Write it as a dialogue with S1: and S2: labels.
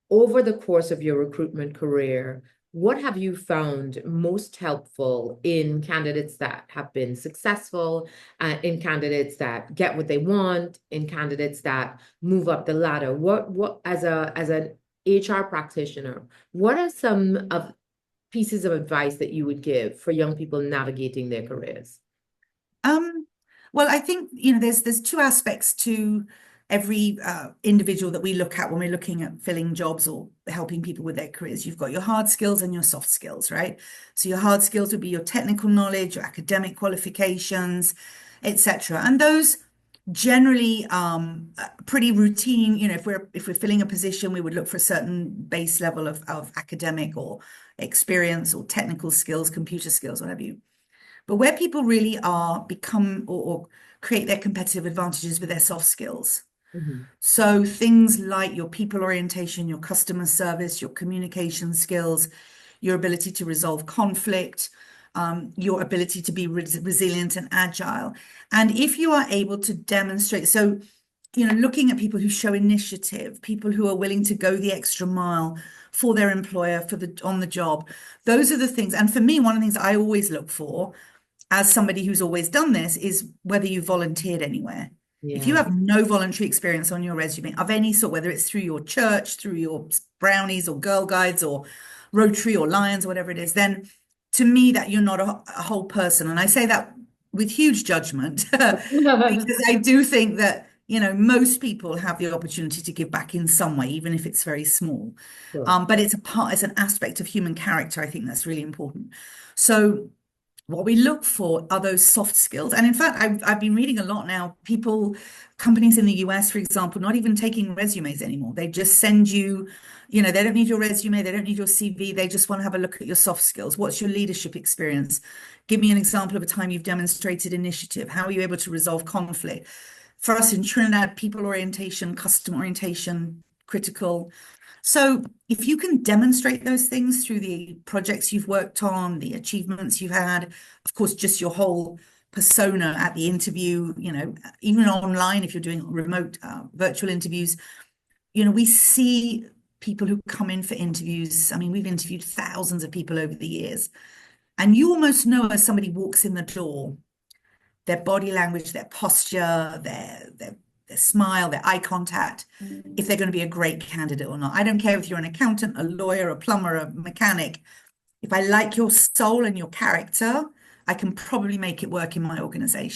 S1: over the course of your recruitment career, what have you found most helpful in candidates that have been successful, in candidates that get what they want, in candidates that move up the ladder? What as an HR practitioner, what are some of pieces of advice that you would give for young people navigating their careers?
S2: Um, well, I think, there's two aspects to every individual that we look at when we're looking at filling jobs or helping people with their careers. You've got your hard skills and your soft skills, right? So your hard skills would be your technical knowledge, your academic qualifications, etc. And those generally pretty routine. If we're filling a position, we would look for a certain base level of academic or experience or technical skills, computer skills, whatever you. But where people really are become or create their competitive advantages with their soft skills.
S1: Mhm.
S2: So things like your people orientation, your customer service, your communication skills, your ability to resolve conflict, your ability to be resilient and agile. And if you are able to demonstrate, so, looking at people who show initiative, people who are willing to go the extra mile for their employer, on the job, those are the things. And for me, one of the things I always look for as somebody who's always done this is whether you volunteered anywhere. If you
S1: Yeah.
S2: have no voluntary experience on your resume of any sort, whether it's through your church, through your brownies or Girl Guides or Rotary or Lions, or whatever it is, then to me that you're not a whole person. And I say that with huge judgment because I do think that, most people have the opportunity to give back in some way, even if it's very small.
S1: Sure.
S2: But it's an aspect of human character. I think that's really important. So what we look for are those soft skills. And in fact, I've been reading a lot now. Companies in the US, for example, not even taking resumes anymore. They just send you, they don't need your resume, they don't need your CV. They just want to have a look at your soft skills. What's your leadership experience? Give me an example of a time you've demonstrated initiative. How are you able to resolve conflict? For us in Trinidad, people orientation, customer orientation, critical. So if you can demonstrate those things through the projects you've worked on, the achievements you've had, of course, just your whole persona at the interview, even online, if you're doing remote virtual interviews, we see people who come in for interviews. I mean, we've interviewed thousands of people over the years, and you almost know as somebody walks in the door, their body language, their posture, their smile, their eye contact, if they're going to be a great candidate or not. I don't care if you're an accountant, a lawyer, a plumber, a mechanic. If I like your soul and your character, I can probably make it work in my organization.